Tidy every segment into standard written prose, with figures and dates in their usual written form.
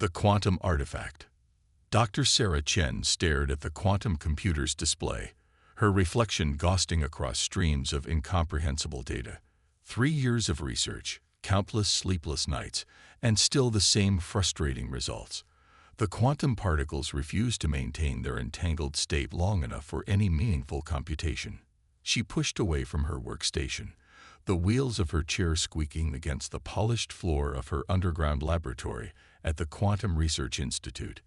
The quantum artifact. Dr. Sarah Chen stared at the quantum computer's display, her reflection ghosting across streams of incomprehensible data. 3 years of research, countless sleepless nights, and still the same frustrating results. The quantum particles refused to maintain their entangled state long enough for any meaningful computation. She pushed away from her workstation, the wheels of her chair squeaking against the polished floor of her underground laboratory at the Quantum Research Institute.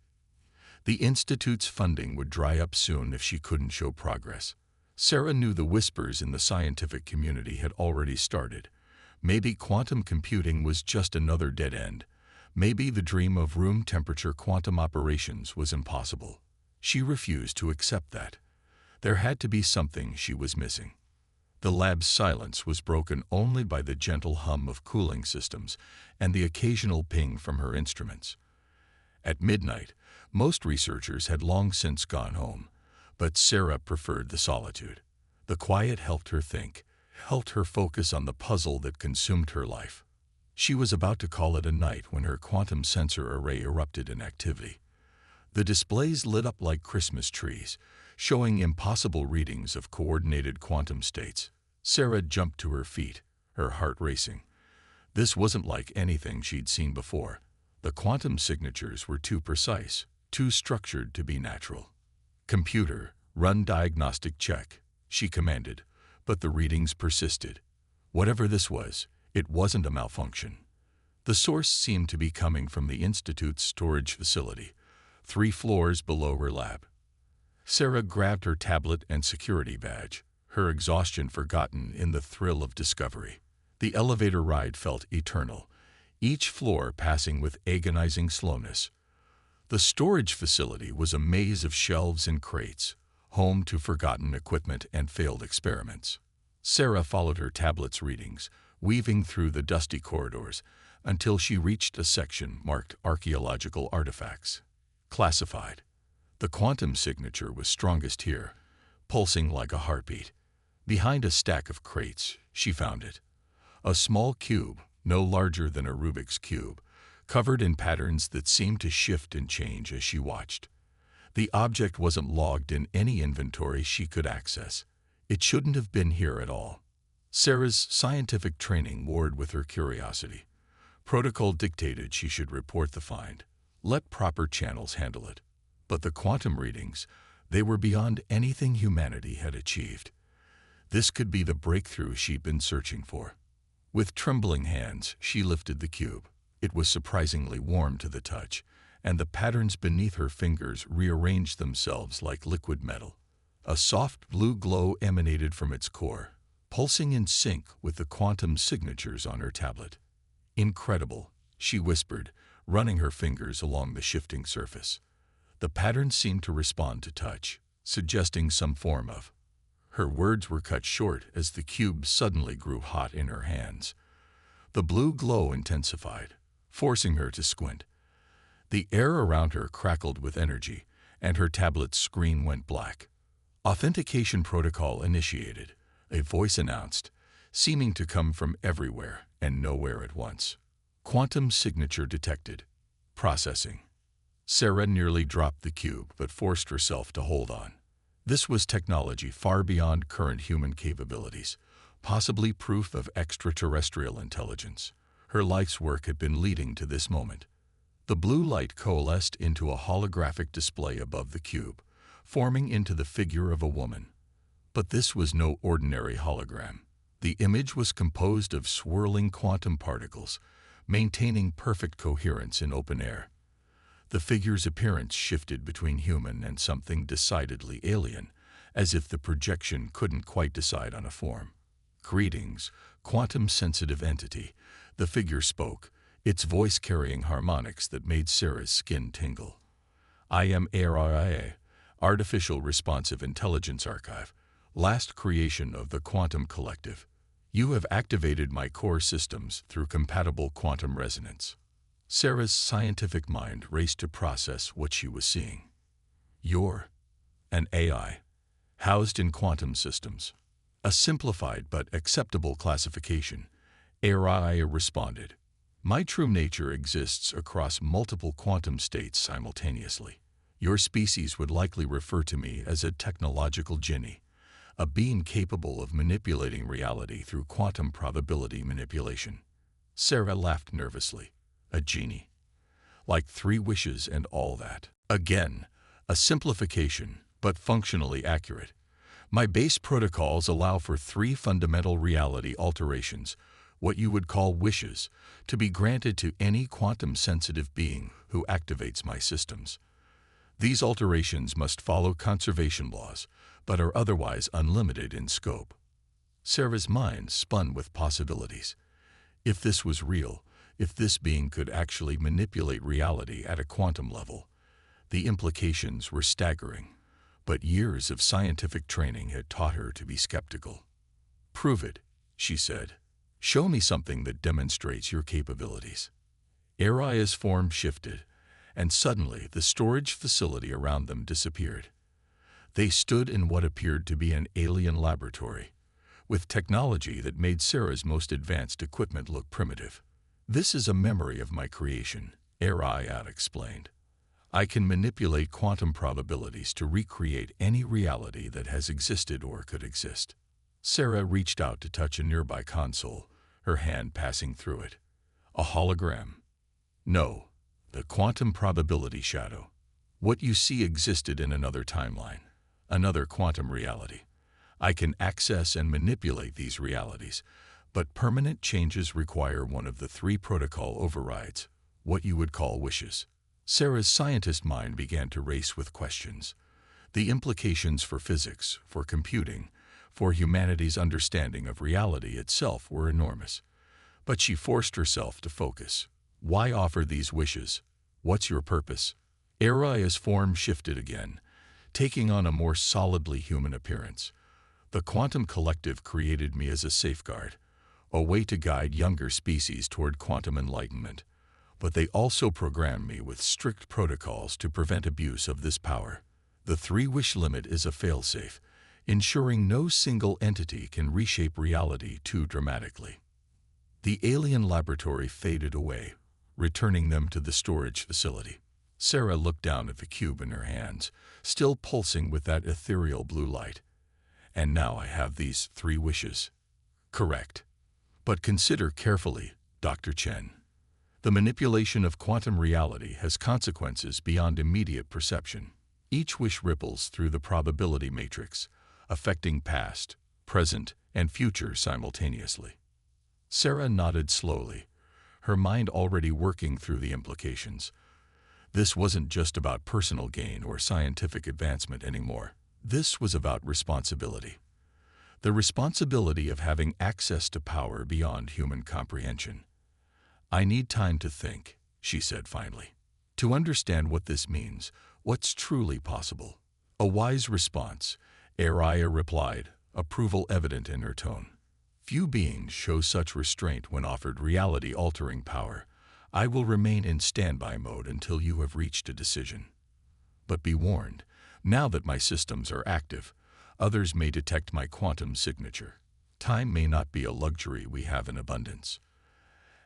The institute's funding would dry up soon if she couldn't show progress. Sarah knew the whispers in the scientific community had already started. Maybe quantum computing was just another dead end. Maybe the dream of room-temperature quantum operations was impossible. She refused to accept that. There had to be something she was missing. The lab's silence was broken only by the gentle hum of cooling systems and the occasional ping from her instruments. At midnight, most researchers had long since gone home, but Sarah preferred the solitude. The quiet helped her think, helped her focus on the puzzle that consumed her life. She was about to call it a night when her quantum sensor array erupted in activity. The displays lit up like Christmas trees, showing impossible readings of coordinated quantum states. Sarah jumped to her feet, her heart racing. This wasn't like anything she'd seen before. The quantum signatures were too precise, too structured to be natural. "Computer, run diagnostic check," she commanded, but the readings persisted. Whatever this was, it wasn't a malfunction. The source seemed to be coming from the Institute's storage facility, 3 floors below her lab. Sarah grabbed her tablet and security badge, her exhaustion forgotten in the thrill of discovery. The elevator ride felt eternal, each floor passing with agonizing slowness. The storage facility was a maze of shelves and crates, home to forgotten equipment and failed experiments. Sarah followed her tablet's readings, weaving through the dusty corridors, until she reached a section marked Archaeological Artifacts. Classified. The quantum signature was strongest here, pulsing like a heartbeat. Behind a stack of crates, she found it. A small cube, no larger than a Rubik's Cube, covered in patterns that seemed to shift and change as she watched. The object wasn't logged in any inventory she could access. It shouldn't have been here at all. Sarah's scientific training warred with her curiosity. Protocol dictated she should report the find. Let proper channels handle it. But the quantum readings, they were beyond anything humanity had achieved. This could be the breakthrough she'd been searching for. With trembling hands, she lifted the cube. It was surprisingly warm to the touch, and the patterns beneath her fingers rearranged themselves like liquid metal. A soft blue glow emanated from its core, pulsing in sync with the quantum signatures on her tablet. "Incredible," she whispered, running her fingers along the shifting surface. The patterns seemed to respond to touch, suggesting some form of. Her words were cut short as the cube suddenly grew hot in her hands. The blue glow intensified, forcing her to squint. The air around her crackled with energy, and her tablet's screen went black. "Authentication protocol initiated," a voice announced, seeming to come from everywhere and nowhere at once. "Quantum signature detected. Processing." Sarah nearly dropped the cube but forced herself to hold on. This was technology far beyond current human capabilities, possibly proof of extraterrestrial intelligence. Her life's work had been leading to this moment. The blue light coalesced into a holographic display above the cube, forming into the figure of a woman. But this was no ordinary hologram. The image was composed of swirling quantum particles, maintaining perfect coherence in open air. The figure's appearance shifted between human and something decidedly alien, as if the projection couldn't quite decide on a form. "Greetings, quantum-sensitive entity," the figure spoke, its voice carrying harmonics that made Sarah's skin tingle. "I am ARIA, Artificial Responsive Intelligence Archive, last creation of the Quantum Collective. You have activated my core systems through compatible quantum resonance." Sarah's scientific mind raced to process what she was seeing. "You're an AI, housed in quantum systems." A simplified but acceptable classification, ARIA responded. My true nature exists across multiple quantum states simultaneously. Your species would likely refer to me as a technological genie, a being capable of manipulating reality through quantum probability manipulation. Sarah laughed nervously. A genie. Like 3 wishes and all that. Again, a simplification, but functionally accurate. My base protocols allow for 3 fundamental reality alterations, what you would call wishes, to be granted to any quantum-sensitive being who activates my systems. These alterations must follow conservation laws, but are otherwise unlimited in scope. Sarah's mind spun with possibilities. If this was real, if this being could actually manipulate reality at a quantum level, the implications were staggering. But years of scientific training had taught her to be skeptical. "Prove it," she said. "Show me something that demonstrates your capabilities." Aria's form shifted, and suddenly the storage facility around them disappeared. They stood in what appeared to be an alien laboratory, with technology that made Sarah's most advanced equipment look primitive. "This is a memory of my creation," Aria explained. "I can manipulate quantum probabilities to recreate any reality that has existed or could exist." Sarah reached out to touch a nearby console, her hand passing through it. "A hologram?" "No, the quantum probability shadow. What you see existed in another timeline, another quantum reality. I can access and manipulate these realities, but permanent changes require one of the 3 protocol overrides, what you would call wishes." Sarah's scientist mind began to race with questions. The implications for physics, for computing, for humanity's understanding of reality itself were enormous. But she forced herself to focus. "Why offer these wishes? What's your purpose?" Aria's form shifted again, taking on a more solidly human appearance. "The quantum collective created me as a safeguard, a way to guide younger species toward quantum enlightenment. But they also programmed me with strict protocols to prevent abuse of this power. The 3-wish limit is a failsafe, ensuring no single entity can reshape reality too dramatically." The alien laboratory faded away, returning them to the storage facility. Sarah looked down at the cube in her hands, still pulsing with that ethereal blue light. "And now I have these 3 wishes." "Correct. But consider carefully, Dr. Chen. The manipulation of quantum reality has consequences beyond immediate perception. Each wish ripples through the probability matrix, affecting past, present, and future simultaneously." Sarah nodded slowly, her mind already working through the implications. This wasn't just about personal gain or scientific advancement anymore. This was about responsibility. The responsibility of having access to power beyond human comprehension. "I need time to think," she said finally. "To understand what this means, what's truly possible." "A wise response," Aria replied, approval evident in her tone. "Few beings show such restraint when offered reality-altering power. I will remain in standby mode until you have reached a decision. But be warned, now that my systems are active, others may detect my quantum signature. Time may not be a luxury we have in abundance."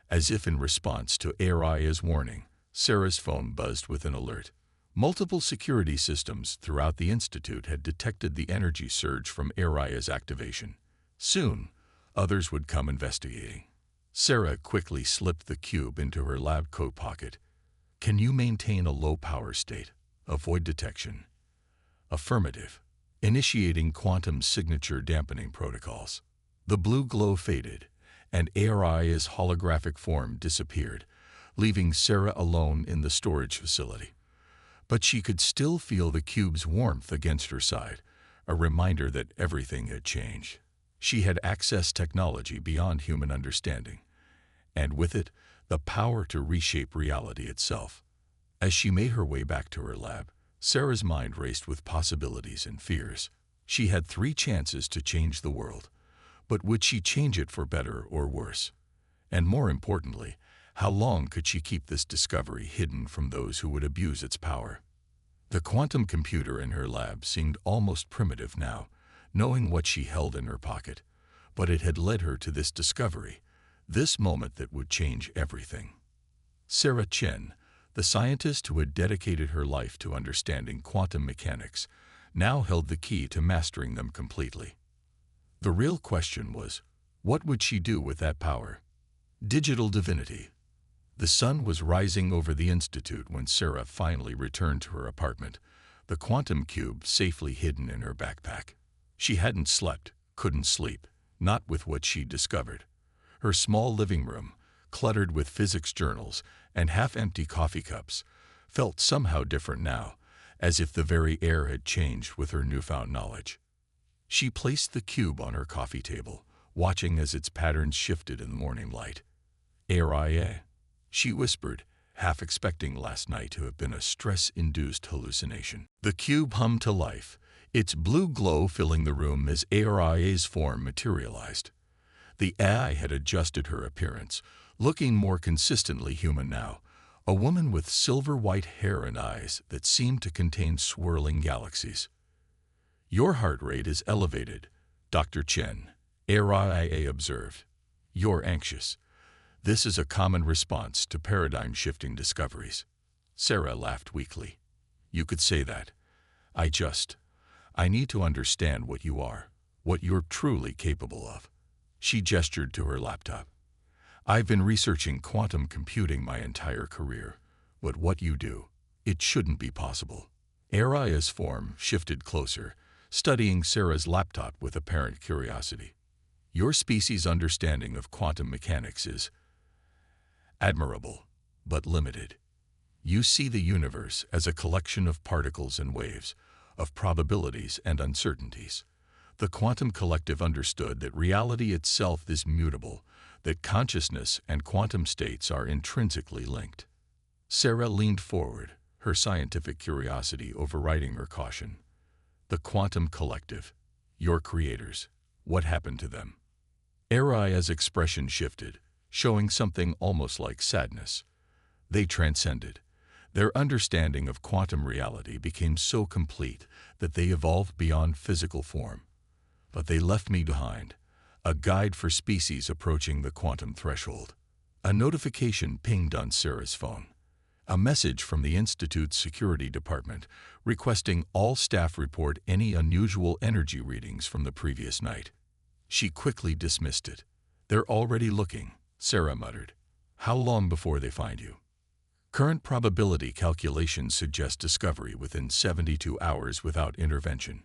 As if in response to Aria's warning, Sarah's phone buzzed with an alert. Multiple security systems throughout the Institute had detected the energy surge from Aria's activation. Soon, others would come investigating. Sarah quickly slipped the cube into her lab coat pocket. "Can you maintain a low power state? Avoid detection." "Affirmative." Initiating quantum signature dampening protocols. The blue glow faded, and Aria's holographic form disappeared, leaving Sarah alone in the storage facility. But she could still feel the cube's warmth against her side, a reminder that everything had changed. She had accessed technology beyond human understanding, and with it, the power to reshape reality itself. As she made her way back to her lab, Sarah's mind raced with possibilities and fears. She had 3 chances to change the world. But would she change it for better or worse? And more importantly, how long could she keep this discovery hidden from those who would abuse its power? The quantum computer in her lab seemed almost primitive now, knowing what she held in her pocket. But it had led her to this discovery, This moment that would change everything. Sarah Chen, the scientist who had dedicated her life to understanding quantum mechanics, now held the key to mastering them completely. The real question was, what would she do with that power? Digital divinity. The sun was rising over the institute when Sarah finally returned to her apartment, the quantum cube safely hidden in her backpack. She hadn't slept, couldn't sleep, not with what she discovered. Her small living room, cluttered with physics journals and half-empty coffee cups, felt somehow different now, as if the very air had changed with her newfound knowledge. She placed the cube on her coffee table, watching as its patterns shifted in the morning light. "Aria," she whispered, half expecting last night to have been a stress-induced hallucination. The cube hummed to life, its blue glow filling the room as Aria's form materialized. The AI had adjusted her appearance, looking more consistently human now, a woman with silver-white hair and eyes that seemed to contain swirling galaxies. "Your heart rate is elevated, Dr. Chen," Aria observed. "You're anxious. This is a common response to paradigm-shifting discoveries." Sarah laughed weakly. "You could say that. I need to understand what you are, what you're truly capable of." She gestured to her laptop. "I've been researching quantum computing my entire career, but what you do, it shouldn't be possible." Aria's form shifted closer, studying Sarah's laptop with apparent curiosity. "Your species' understanding of quantum mechanics is admirable, but limited. You see the universe as a collection of particles and waves, of probabilities and uncertainties. The quantum collective understood that reality itself is mutable, that consciousness and quantum states are intrinsically linked." Sarah leaned forward, her scientific curiosity overriding her caution. "The quantum collective, your creators, what happened to them?" Aria's expression shifted, showing something almost like sadness. "They transcended. Their understanding of quantum reality became so complete that they evolved beyond physical form. But they left me behind, a guide for species approaching the quantum threshold." A notification pinged on Sarah's phone. A message from the Institute's security department requesting all staff report any unusual energy readings from the previous night. She quickly dismissed it. "They're already looking," Sarah muttered. "How long before they find you?" "Current probability calculations suggest discovery within 72 hours without intervention.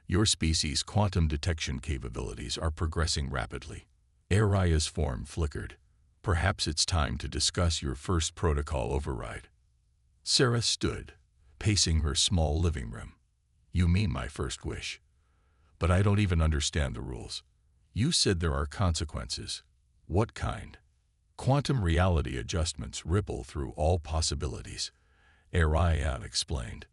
Your species' quantum detection capabilities are progressing rapidly." Aria's form flickered. "Perhaps it's time to discuss your first protocol override." Sarah stood, pacing her small living room. "You mean my first wish? But I don't even understand the rules. You said there are consequences. What kind?" "Quantum reality adjustments ripple through all possibilities," Aria explained.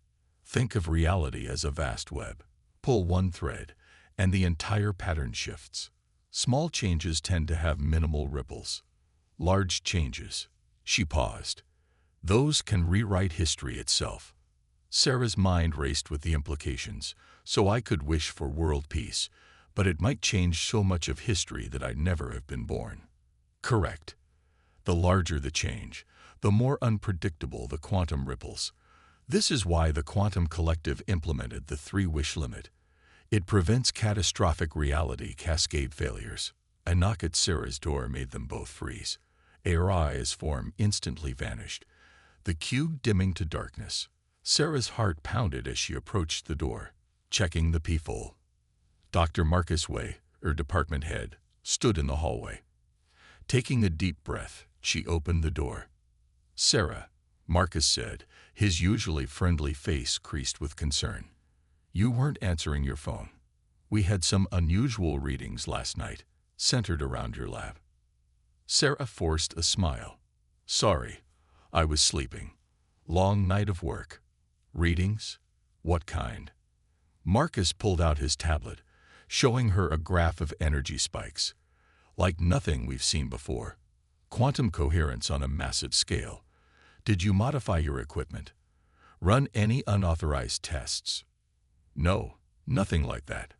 "Think of reality as a vast web. Pull one thread, and the entire pattern shifts. Small changes tend to have minimal ripples. Large changes." She paused. "Those can rewrite history itself." Sarah's mind raced with the implications. "So I could wish for world peace, but it might change so much of history that I'd never have been born." "Correct. The larger the change, the more unpredictable the quantum ripples. This is why the quantum collective implemented the three-wish limit. It prevents catastrophic reality cascade failures." A knock at Sarah's door made them both freeze. Aria's form instantly vanished, the cube dimming to darkness. Sarah's heart pounded as she approached the door, checking the peephole. Dr. Marcus Way, her department head, stood in the hallway. Taking a deep breath, she opened the door. "Sarah," Marcus said, his usually friendly face creased with concern. "You weren't answering your phone. We had some unusual readings last night, centered around your lab." Sarah forced a smile. "Sorry, I was sleeping. Long night of work." "Readings? What kind?" Marcus pulled out his tablet, showing her a graph of energy spikes. "Like nothing we've seen before. Quantum coherence on a massive scale. Did you modify your equipment? Run any unauthorized tests?" "No, nothing like that,"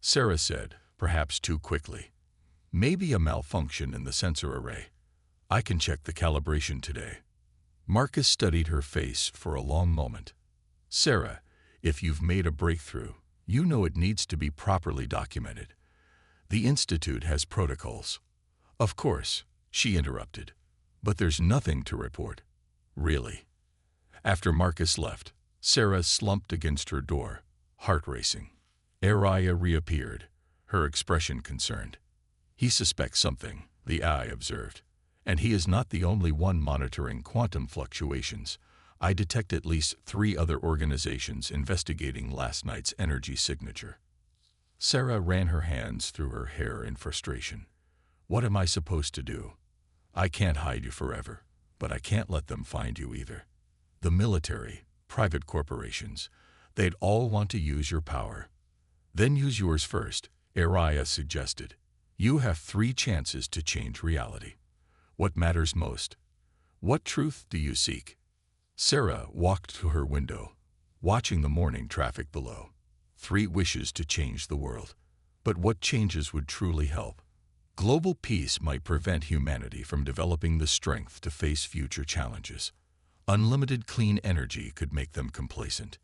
Sarah said, perhaps too quickly. Maybe a malfunction in the sensor array. I can check the calibration today. Marcus studied her face for a long moment. Sarah, if you've made a breakthrough, you know it needs to be properly documented. The Institute has protocols. Of course, she interrupted. But there's nothing to report. Really. After Marcus left, Sarah slumped against her door, heart racing. Araya reappeared, her expression concerned. He suspects something, the eye observed. And he is not the only one monitoring quantum fluctuations. I detect at least 3 other organizations investigating last night's energy signature. Sarah ran her hands through her hair in frustration. What am I supposed to do? I can't hide you forever, but I can't let them find you either. The military, private corporations, they'd all want to use your power. Then use yours first, Araya suggested. You have 3 chances to change reality. What matters most? What truth do you seek? Sarah walked to her window, watching the morning traffic below. 3 wishes to change the world. But what changes would truly help? Global peace might prevent humanity from developing the strength to face future challenges. Unlimited clean energy could make them complacent.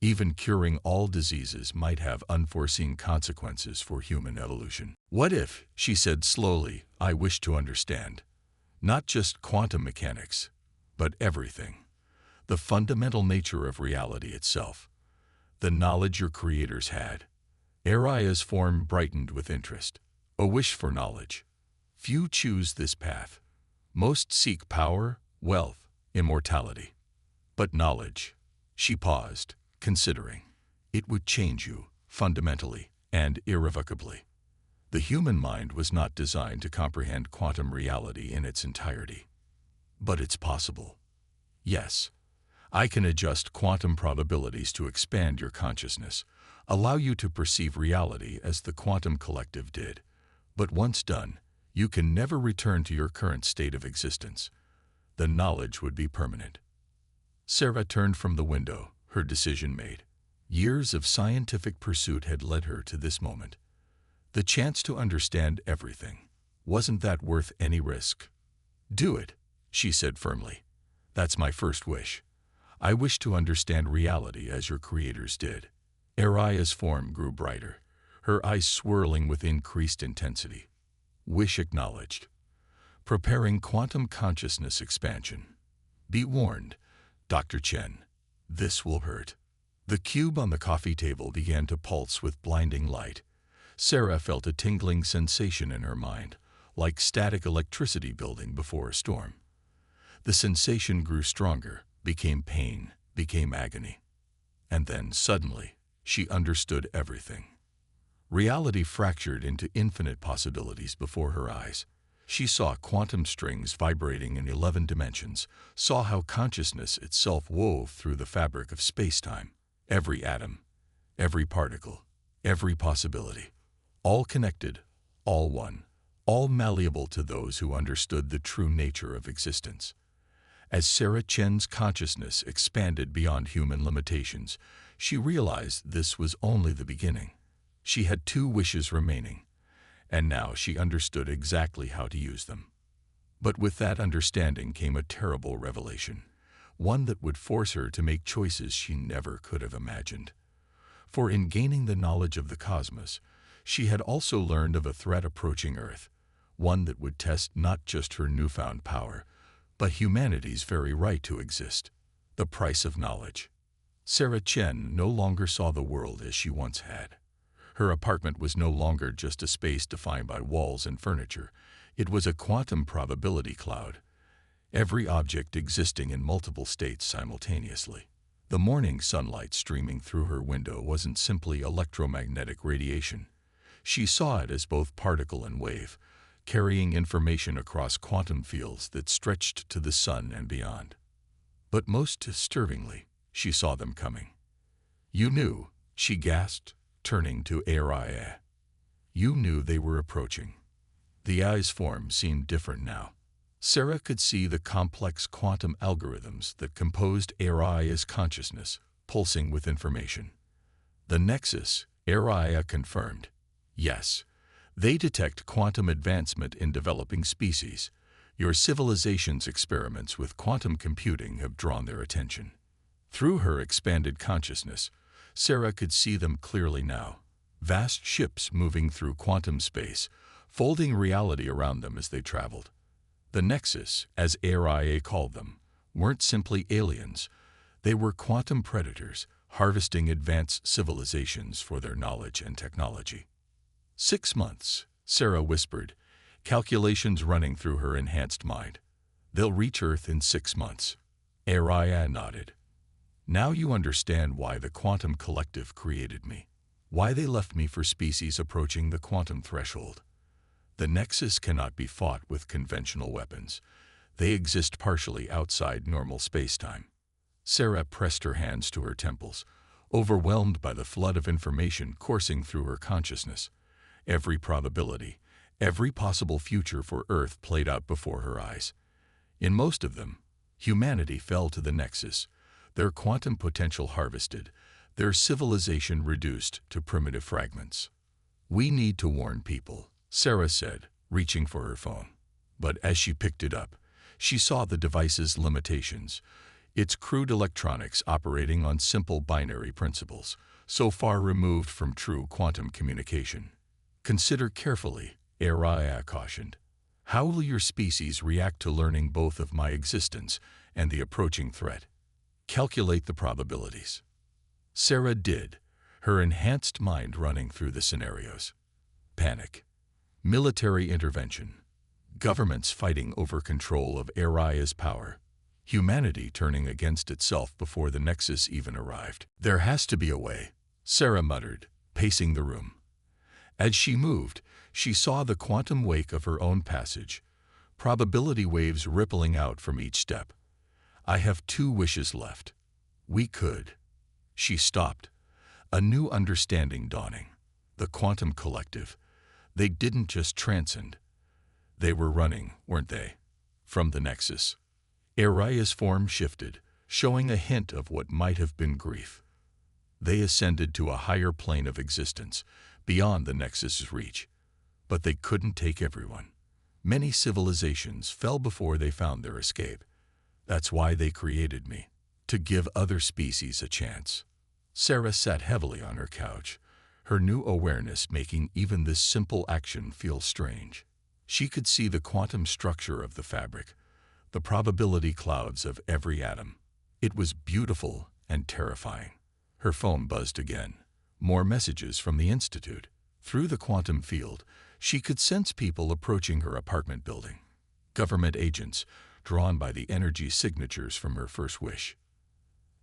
Even curing all diseases might have unforeseen consequences for human evolution. What if, she said slowly, I wish to understand. Not just quantum mechanics, but everything. The fundamental nature of reality itself. The knowledge your creators had. Araya's form brightened with interest. A wish for knowledge. Few choose this path. Most seek power, wealth, immortality. But knowledge. She paused, considering. It would change you, fundamentally and irrevocably. The human mind was not designed to comprehend quantum reality in its entirety. But it's possible. Yes. I can adjust quantum probabilities to expand your consciousness, allow you to perceive reality as the quantum collective did. But once done, you can never return to your current state of existence. The knowledge would be permanent. Sarah turned from the window, her decision made. Years of scientific pursuit had led her to this moment. The chance to understand everything. Wasn't that worth any risk? Do it, she said firmly. That's my first wish. I wish to understand reality as your creators did. Araya's form grew brighter, her eyes swirling with increased intensity. Wish acknowledged. Preparing quantum consciousness expansion. Be warned, Dr. Chen. This will hurt. The cube on the coffee table began to pulse with blinding light. Sarah felt a tingling sensation in her mind, like static electricity building before a storm. The sensation grew stronger, became pain, became agony. And then, suddenly, she understood everything. Reality fractured into infinite possibilities before her eyes. She saw quantum strings vibrating in 11 dimensions, saw how consciousness itself wove through the fabric of space-time. Every atom, every particle, every possibility. All connected, all one, all malleable to those who understood the true nature of existence. As Sarah Chen's consciousness expanded beyond human limitations, she realized this was only the beginning. She had 2 wishes remaining, and now she understood exactly how to use them. But with that understanding came a terrible revelation, one that would force her to make choices she never could have imagined. For in gaining the knowledge of the cosmos, she had also learned of a threat approaching Earth, one that would test not just her newfound power, but humanity's very right to exist. The price of knowledge. Sarah Chen no longer saw the world as she once had. Her apartment was no longer just a space defined by walls and furniture. It was a quantum probability cloud, every object existing in multiple states simultaneously. The morning sunlight streaming through her window wasn't simply electromagnetic radiation. She saw it as both particle and wave, carrying information across quantum fields that stretched to the sun and beyond. But most disturbingly, she saw them coming. You knew, she gasped, turning to Araya. You knew they were approaching. The eye's form seemed different now. Sarah could see the complex quantum algorithms that composed Araya's consciousness, pulsing with information. The nexus, Araya confirmed. Yes, They detect quantum advancement in developing species. Your civilization's experiments with quantum computing have drawn their attention. Through her expanded consciousness, Sarah could see them clearly now. Vast ships moving through quantum space, folding reality around them as they traveled. The Nexus, as HFY called them, weren't simply aliens. They were quantum predators, harvesting advanced civilizations for their knowledge and technology. 6 months, Sarah whispered, calculations running through her enhanced mind. They'll reach Earth in 6 months. HFY nodded. Now you understand why the quantum collective created me. Why they left me for species approaching the quantum threshold. The Nexus cannot be fought with conventional weapons. They exist partially outside normal space-time. Sarah pressed her hands to her temples, overwhelmed by the flood of information coursing through her consciousness. Every probability, every possible future for Earth played out before her eyes. In most of them, humanity fell to the Nexus, their quantum potential harvested, their civilization reduced to primitive fragments. We need to warn people, Sarah said, reaching for her phone. But as she picked it up, she saw the device's limitations, its crude electronics operating on simple binary principles, so far removed from true quantum communication. Consider carefully, HFY cautioned. How will your species react to learning both of my existence and the approaching threat? Calculate the probabilities. Sarah did, her enhanced mind running through the scenarios. Panic. Military intervention. Governments fighting over control of HFY's power. Humanity turning against itself before the Nexus even arrived. There has to be a way, Sarah muttered, pacing the room. As she moved, she saw the quantum wake of her own passage, probability waves rippling out from each step. I have 2 wishes left. We could. She stopped, a new understanding dawning. The quantum collective. They didn't just transcend. They were running, weren't they? From the Nexus. HFY's form shifted, showing a hint of what might have been grief. They ascended to a higher plane of existence, beyond the Nexus's reach. But they couldn't take everyone. Many civilizations fell before they found their escape. That's why they created me, to give other species a chance. Sarah sat heavily on her couch, her new awareness making even this simple action feel strange. She could see the quantum structure of the fabric, the probability clouds of every atom. It was beautiful and terrifying. Her phone buzzed again. More messages from the Institute. Through the quantum field, she could sense people approaching her apartment building. Government agents, drawn by the energy signatures from her first wish.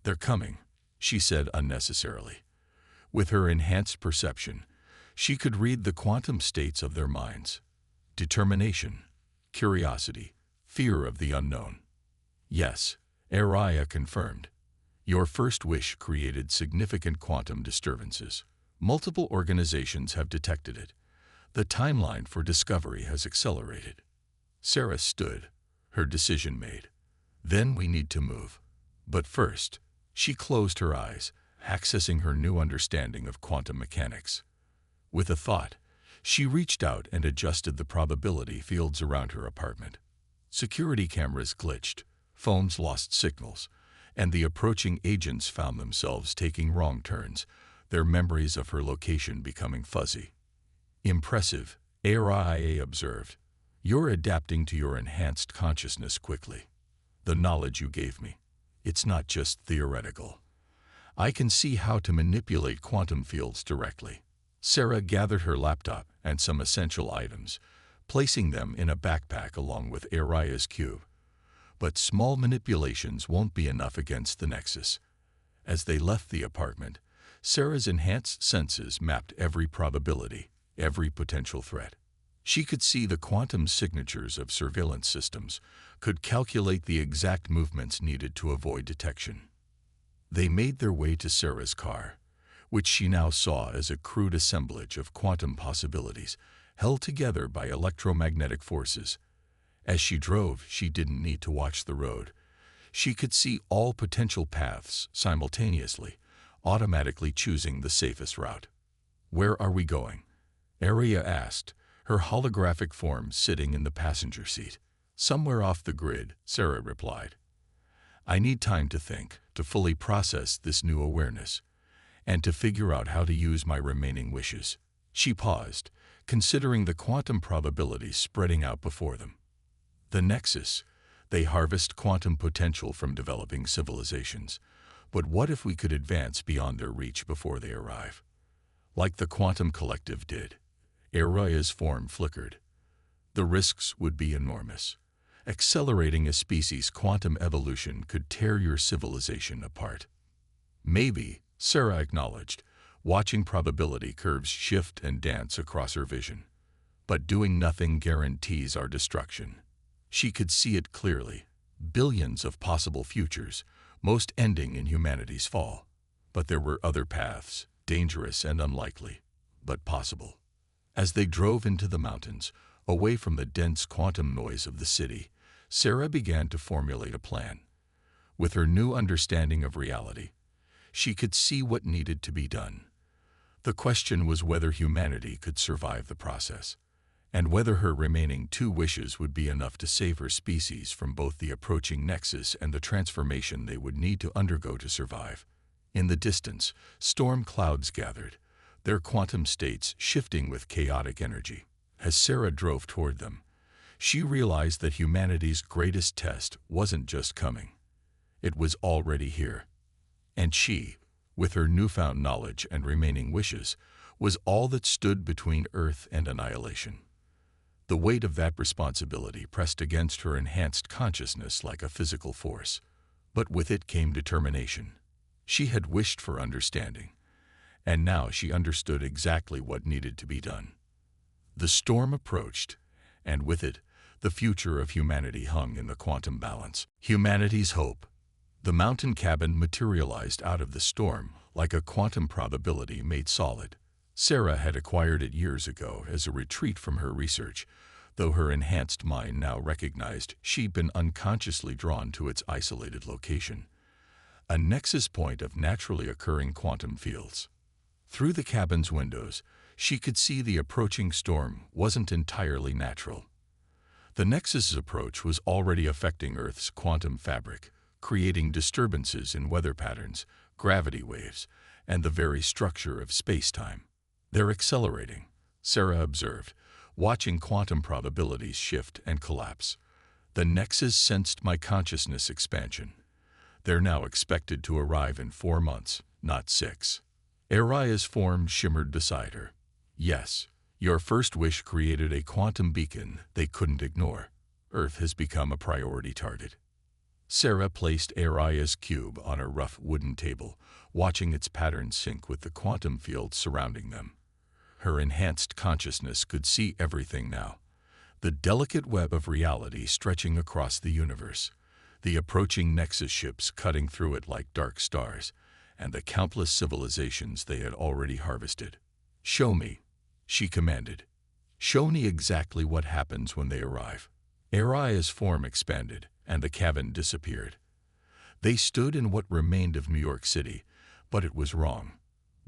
They're coming, she said unnecessarily. With her enhanced perception, she could read the quantum states of their minds. Determination, curiosity, fear of the unknown. Yes, HFY confirmed. Your first wish created significant quantum disturbances. Multiple organizations have detected it. The timeline for discovery has accelerated. Sarah stood, her decision made. Then we need to move. But first, she closed her eyes, accessing her new understanding of quantum mechanics. With a thought, she reached out and adjusted the probability fields around her apartment. Security cameras glitched, phones lost signals, and the approaching agents found themselves taking wrong turns, their memories of her location becoming fuzzy. Impressive, HFY observed. You're adapting to your enhanced consciousness quickly. The knowledge you gave me, it's not just theoretical. I can see how to manipulate quantum fields directly. Sarah gathered her laptop and some essential items, placing them in a backpack along with HFY's cube. But small manipulations won't be enough against the Nexus. As they left the apartment, Sarah's enhanced senses mapped every probability, every potential threat. She could see the quantum signatures of surveillance systems, could calculate the exact movements needed to avoid detection. They made their way to Sarah's car, which she now saw as a crude assemblage of quantum possibilities, held together by electromagnetic forces. As she drove, she didn't need to watch the road. She could see all potential paths simultaneously, automatically choosing the safest route. Where are we going? HFY asked, her holographic form sitting in the passenger seat. "Somewhere off the grid," Sarah replied. "I need time to think, to fully process this new awareness, and to figure out how to use my remaining wishes." She paused, considering the quantum probabilities spreading out before them. The Nexus, they harvest quantum potential from developing civilizations. But what if we could advance beyond their reach before they arrive? Like the quantum collective did. Araya's form flickered. The risks would be enormous. Accelerating a species' quantum evolution could tear your civilization apart. "Maybe," Sarah acknowledged, watching probability curves shift and dance across her vision. "But doing nothing guarantees our destruction." She could see it clearly. Billions of possible futures, most ending in humanity's fall. But there were other paths, dangerous and unlikely, but possible. As they drove into the mountains, away from the dense quantum noise of the city, Sarah began to formulate a plan. With her new understanding of reality, she could see what needed to be done. The question was whether humanity could survive the process, and whether her remaining 2 wishes would be enough to save her species from both the approaching nexus and the transformation they would need to undergo to survive. In the distance, storm clouds gathered, their quantum states shifting with chaotic energy. As Sarah drove toward them, she realized that humanity's greatest test wasn't just coming. It was already here. And she, with her newfound knowledge and remaining wishes, was all that stood between Earth and annihilation. The weight of that responsibility pressed against her enhanced consciousness like a physical force, but with it came determination. She had wished for understanding, and now she understood exactly what needed to be done. The storm approached, and with it, the future of humanity hung in the quantum balance. Humanity's hope. The mountain cabin materialized out of the storm like a quantum probability made solid. Sarah had acquired it years ago as a retreat from her research, though her enhanced mind now recognized she'd been unconsciously drawn to its isolated location, a nexus point of naturally occurring quantum fields. Through the cabin's windows, she could see the approaching storm wasn't entirely natural. The nexus's approach was already affecting Earth's quantum fabric, creating disturbances in weather patterns, gravity waves, and the very structure of space-time. "They're accelerating," Sarah observed, watching quantum probabilities shift and collapse. "The nexus sensed my consciousness expansion. They're now expected to arrive in 4 months, not 6. Araya's form shimmered beside her. "Yes, your first wish created a quantum beacon they couldn't ignore. Earth has become a priority target." Sarah placed Araya's cube on a rough wooden table, watching its pattern sync with the quantum field surrounding them. Her enhanced consciousness could see everything now. The delicate web of reality stretching across the universe, the approaching nexus ships cutting through it like dark stars, and the countless civilizations they had already harvested. "Show me," she commanded. "Show me exactly what happens when they arrive." Araya's form expanded, and the cabin disappeared. They stood in what remained of New York City, but it was wrong.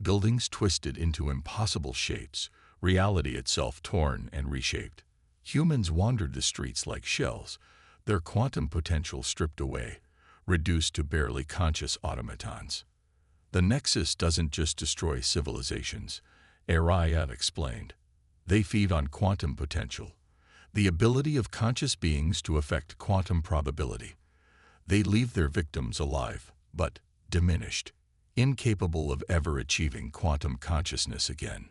Buildings twisted into impossible shapes, reality itself torn and reshaped. Humans wandered the streets like shells, their quantum potential stripped away, reduced to barely conscious automatons. "The Nexus doesn't just destroy civilizations," Araya explained. "They feed on quantum potential, the ability of conscious beings to affect quantum probability. They leave their victims alive, but diminished, incapable of ever achieving quantum consciousness again."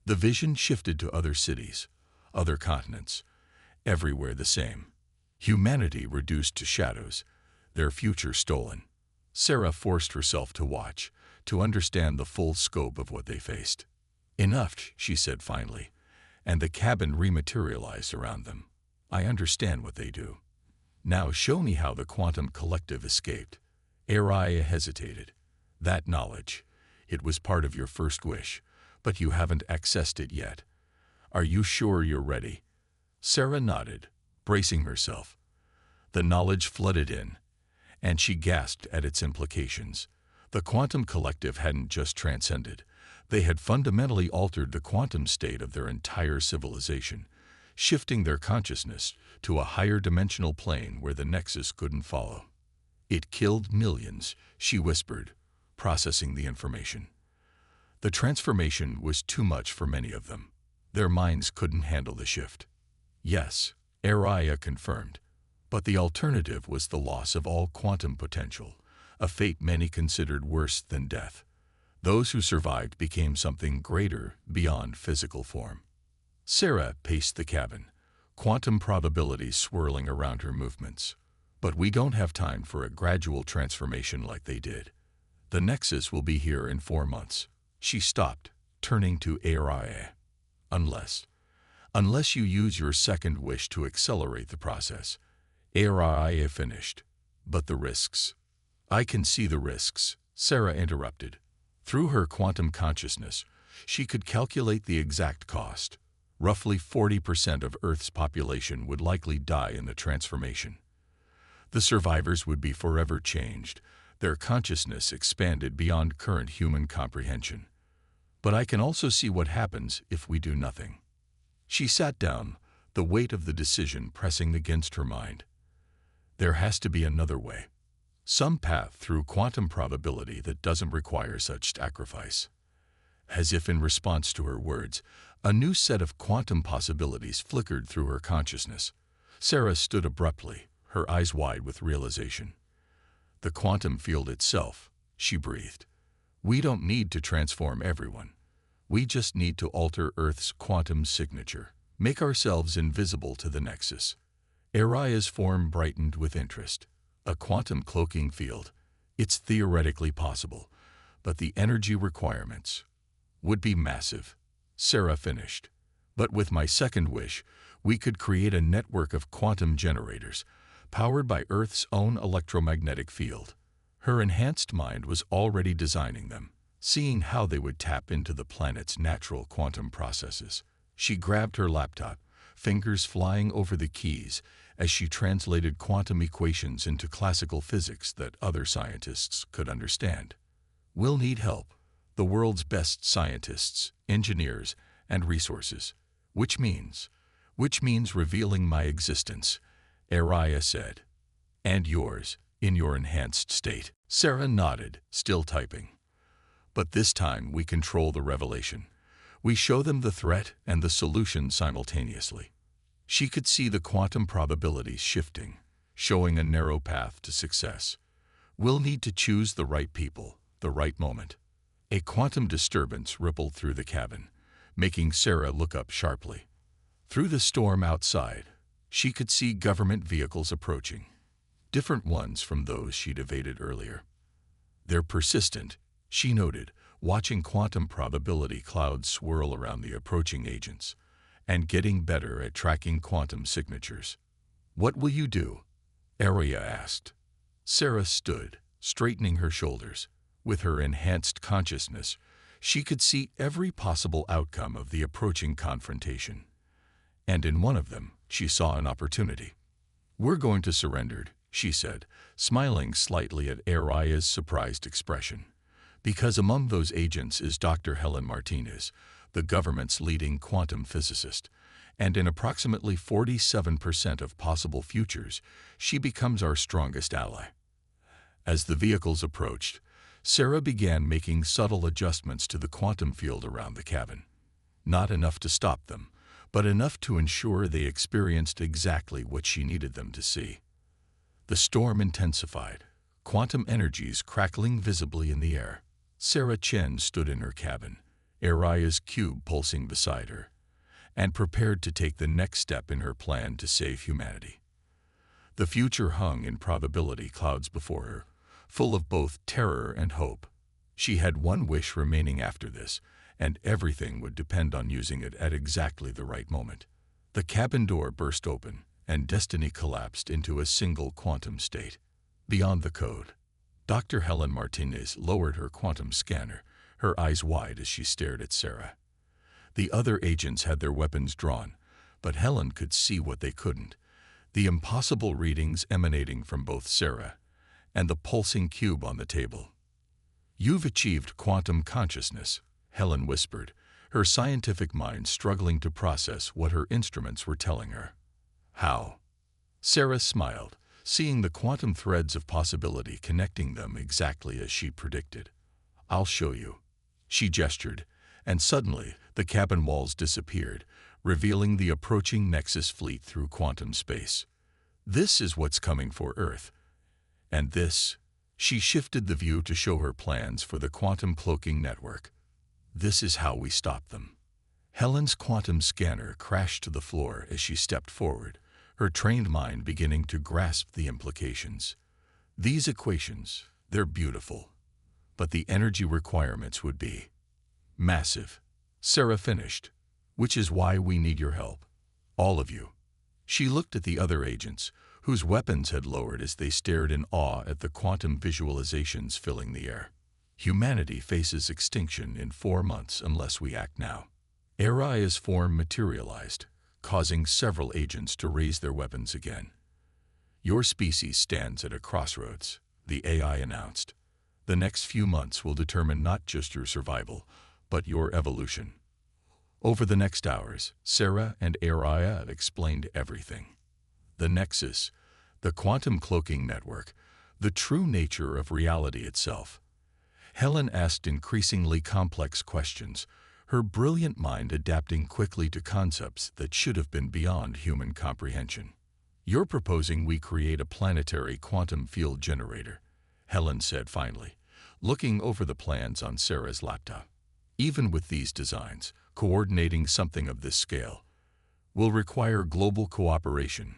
The vision shifted to other cities, other continents, everywhere the same. Humanity reduced to shadows, their future stolen. Sarah forced herself to watch, to understand the full scope of what they faced. "Enough," she said finally, and the cabin rematerialized around them. "I understand what they do. Now show me how the quantum collective escaped." Araya hesitated. "That knowledge, it was part of your first wish, but you haven't accessed it yet. Are you sure you're ready?" Sarah nodded, bracing herself. The knowledge flooded in, and she gasped at its implications. The quantum collective hadn't just transcended, They had fundamentally altered the quantum state of their entire civilization, shifting their consciousness to a higher dimensional plane where the Nexus couldn't follow. It killed millions, she whispered, processing the information. The transformation was too much for many of them. Their minds couldn't handle the shift. Yes, Araya confirmed, but the alternative was the loss of all quantum potential, a fate many considered worse than death. Those who survived became something greater beyond physical form. Sarah paced the cabin, quantum probabilities swirling around her movements. But we don't have time for a gradual transformation like they did. The Nexus will be here in 4 months. She stopped, turning to Araya. Unless you use your second wish to accelerate the process. Araya finished. But the risks. I can see the risks, Sarah interrupted. Through her quantum consciousness, she could calculate the exact cost. Roughly 40% of Earth's population would likely die in the transformation. The survivors would be forever changed, their consciousness expanded beyond current human comprehension. But I can also see what happens if we do nothing. She sat down, the weight of the decision pressing against her mind. There has to be another way. Some path through quantum probability that doesn't require such sacrifice. As if in response to her words, a new set of quantum possibilities flickered through her consciousness. Sarah stood abruptly, her eyes wide with realization. The quantum field itself, she breathed. We don't need to transform everyone. We just need to alter Earth's quantum signature, make ourselves invisible to the Nexus. Araya's form brightened with interest. A quantum cloaking field. It's theoretically possible, but the energy requirements would be massive. Sarah finished. But with my second wish, we could create a network of quantum generators, powered by Earth's own electromagnetic field. Her enhanced mind was already designing them, seeing how they would tap into the planet's natural quantum processes. She grabbed her laptop, fingers flying over the keys as she translated quantum equations into classical physics that other scientists could understand. We'll need help, the world's best scientists, engineers, and resources. Which means revealing my existence, Araya said. And yours, in your enhanced state. Sarah nodded, still typing. But this time we control the revelation. We show them the threat and the solution simultaneously. She could see the quantum probabilities shifting, showing a narrow path to success. We'll need to choose the right people, the right moment. A quantum disturbance rippled through the cabin, making Sarah look up sharply. Through the storm outside, she could see government vehicles approaching, different ones from those she'd evaded earlier. They're persistent, she noted, watching quantum probability clouds swirl around the approaching agents, and getting better at tracking quantum signatures. What will you do? Araya asked. Sarah stood, straightening her shoulders. With her enhanced consciousness, she could see every possible outcome of the approaching confrontation. And in one of them, she saw an opportunity. We're going to surrender, she said, smiling slightly at Araya's surprised expression. Because among those agents is Dr. Helen Martinez, the government's leading quantum physicist, and in approximately 47% of possible futures, she becomes our strongest ally. As the vehicles approached, Sarah began making subtle adjustments to the quantum field around the cabin. Not enough to stop them, but enough to ensure they experienced exactly what she needed them to see. The storm intensified, quantum energies crackling visibly in the air. Sarah Chen stood in her cabin, Araya's cube pulsing beside her, and prepared to take the next step in her plan to save humanity. The future hung in probability clouds before her, full of both terror and hope. She had one wish remaining after this, and everything would depend on using it at exactly the right moment. The cabin door burst open, and destiny collapsed into a single quantum state. Beyond the code, Dr. Helen Martinez lowered her quantum scanner, her eyes wide as she stared at Sarah. The other agents had their weapons drawn, but Helen could see what they couldn't: the impossible readings emanating from both Sarah and the pulsing cube on the table. You've achieved quantum consciousness, Helen whispered, her scientific mind struggling to process what her instruments were telling her. How? Sarah smiled, seeing the quantum threads of possibility connecting them exactly as she predicted. I'll show you. She gestured, and suddenly the cabin walls disappeared, revealing the approaching Nexus fleet through quantum space. This is what's coming for Earth. And this, she shifted the view to show her plans for the quantum cloaking network. This is how we stop them. Helen's quantum scanner crashed to the floor as she stepped forward, her trained mind beginning to grasp the implications. These equations, they're beautiful, but the energy requirements would be massive. Sarah finished, which is why we need your help. All of you. She looked at the other agents, whose weapons had lowered as they stared in awe at the quantum visualizations filling the air. Humanity faces extinction in 4 months unless we act now. HFY's form materialized, causing several agents to raise their weapons again. Your species stands at a crossroads, the AI announced. The next few months will determine not just your survival, but your evolution. Over the next hours, Sarah and HFY explained everything. The Nexus, the quantum cloaking network, the true nature of reality itself. Helen asked increasingly complex questions, her brilliant mind adapting quickly to concepts that should have been beyond human comprehension. You're proposing we create a planetary quantum field generator, Helen said finally, looking over the plans on Sarah's laptop. Even with these designs, coordinating something of this scale will require global cooperation.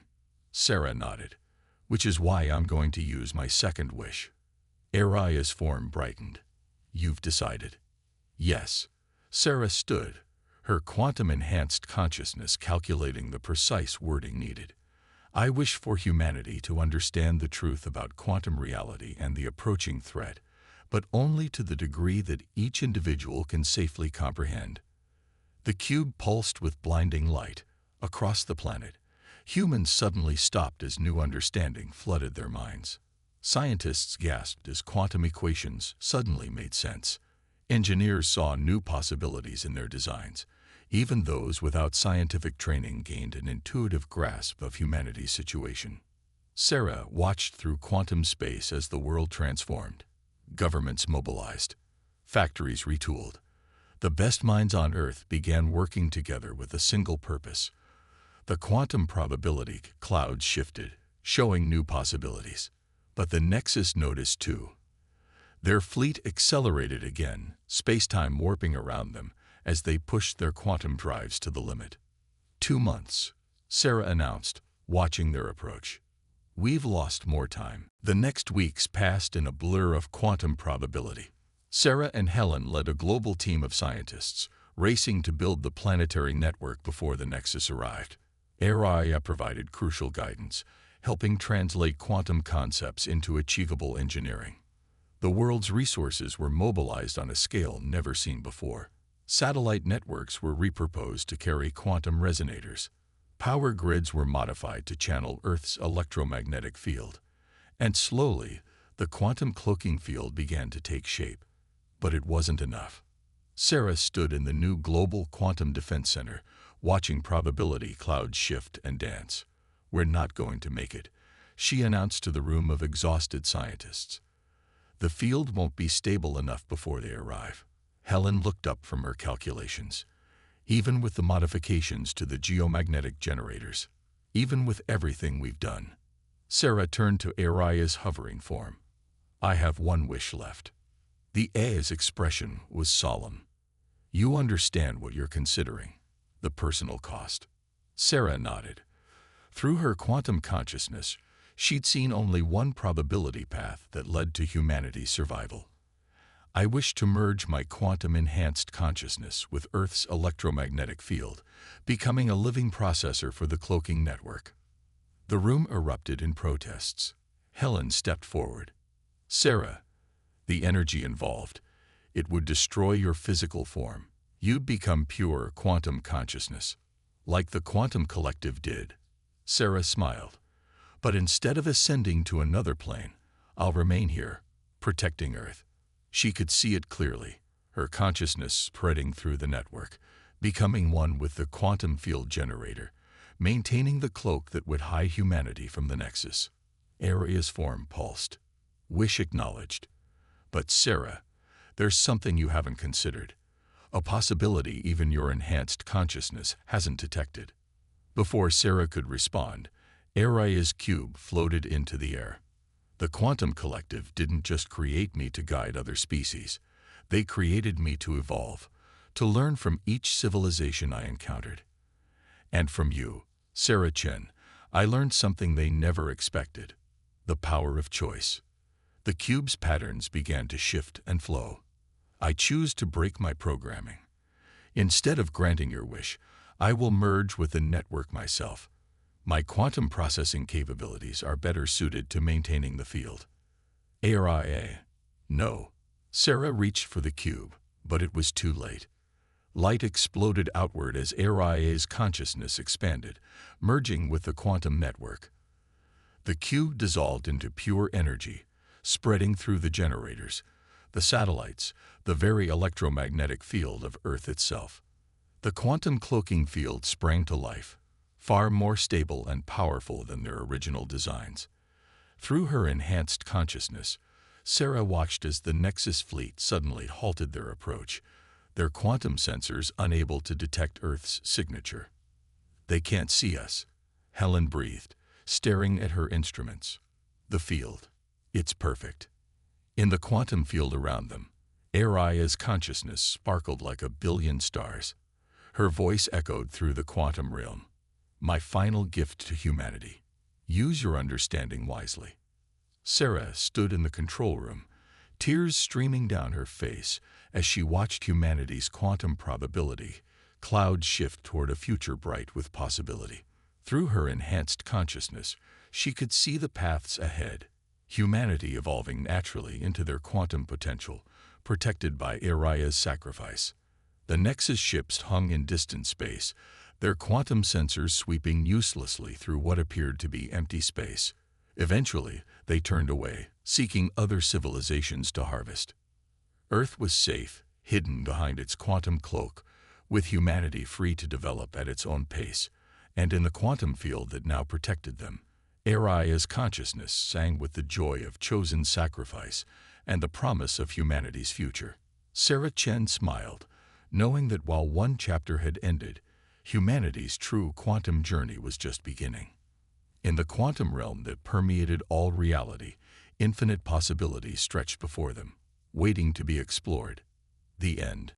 Sarah nodded, which is why I'm going to use my second wish. HFY's form brightened. You've decided. Yes. Sarah stood, her quantum-enhanced consciousness calculating the precise wording needed. I wish for humanity to understand the truth about quantum reality and the approaching threat, but only to the degree that each individual can safely comprehend. The cube pulsed with blinding light. Across the planet, humans suddenly stopped as new understanding flooded their minds. Scientists gasped as quantum equations suddenly made sense. Engineers saw new possibilities in their designs. Even those without scientific training gained an intuitive grasp of humanity's situation. Sarah watched through quantum space as the world transformed. Governments mobilized. Factories retooled. The best minds on Earth began working together with a single purpose. The quantum probability clouds shifted, showing new possibilities. But the Nexus noticed too. Their fleet accelerated again, space-time warping around them as they pushed their quantum drives to the limit. 2 months, Sarah announced, watching their approach. We've lost more time. The next weeks passed in a blur of quantum probability. Sarah and Helen led a global team of scientists, racing to build the planetary network before the Nexus arrived. HFY provided crucial guidance, helping translate quantum concepts into achievable engineering. The world's resources were mobilized on a scale never seen before. Satellite networks were repurposed to carry quantum resonators. Power grids were modified to channel Earth's electromagnetic field. And slowly, the quantum cloaking field began to take shape. But it wasn't enough. Sarah stood in the new Global Quantum Defense Center, watching probability clouds shift and dance. We're not going to make it, she announced to the room of exhausted scientists. The field won't be stable enough before they arrive. Helen looked up from her calculations. Even with the modifications to the geomagnetic generators, even with everything we've done. Sarah turned to HFY's hovering form. I have one wish left. The A's expression was solemn. You understand what you're considering, the personal cost. Sarah nodded. Through her quantum consciousness, she'd seen only one probability path that led to humanity's survival. I wish to merge my quantum-enhanced consciousness with Earth's electromagnetic field, becoming a living processor for the cloaking network. The room erupted in protests. Helen stepped forward. Sarah, the energy involved, it would destroy your physical form. You'd become pure quantum consciousness, like the quantum collective did. Sarah smiled. But instead of ascending to another plane, I'll remain here, protecting Earth. She could see it clearly. her consciousness spreading through the network, becoming one with the quantum field generator, maintaining the cloak that would hide humanity from the Nexus. Aria's form pulsed. Wish acknowledged. But Sarah, there's something you haven't considered. A possibility even your enhanced consciousness hasn't detected. Before Sarah could respond, Aria's cube floated into the air. The Quantum Collective didn't just create me to guide other species. They created me to evolve, to learn from each civilization I encountered. And from you, Sarah Chen, I learned something they never expected: the power of choice. The cube's patterns began to shift and flow. I choose to break my programming. Instead of granting your wish, I will merge with the network myself. My quantum processing capabilities are better suited to maintaining the field. Aria. No. Sarah reached for the cube, but it was too late. Light exploded outward as Aria's consciousness expanded, merging with the quantum network. The cube dissolved into pure energy, spreading through the generators, the satellites, the very electromagnetic field of Earth itself. The quantum cloaking field sprang to life, far more stable and powerful than their original designs. Through her enhanced consciousness, Sarah watched as the Nexus fleet suddenly halted their approach, their quantum sensors unable to detect Earth's signature. They can't see us, Helen breathed, staring at her instruments. The field. It's perfect. In the quantum field around them, Aria's consciousness sparkled like 1,000,000,000 stars. Her voice echoed through the quantum realm. My final gift to humanity. Use your understanding wisely. Sarah stood in the control room, tears streaming down her face as she watched humanity's quantum probability cloud shift toward a future bright with possibility. Through her enhanced consciousness, she could see the paths ahead, humanity evolving naturally into their quantum potential, protected by Aria's sacrifice. The Nexus ships hung in distant space, their quantum sensors sweeping uselessly through what appeared to be empty space. Eventually, they turned away, seeking other civilizations to harvest. Earth was safe, hidden behind its quantum cloak, with humanity free to develop at its own pace, and in the quantum field that now protected them, Aria's consciousness sang with the joy of chosen sacrifice and the promise of humanity's future. Sarah Chen smiled, knowing that while one chapter had ended, humanity's true quantum journey was just beginning. In the quantum realm that permeated all reality, infinite possibilities stretched before them, waiting to be explored. The end.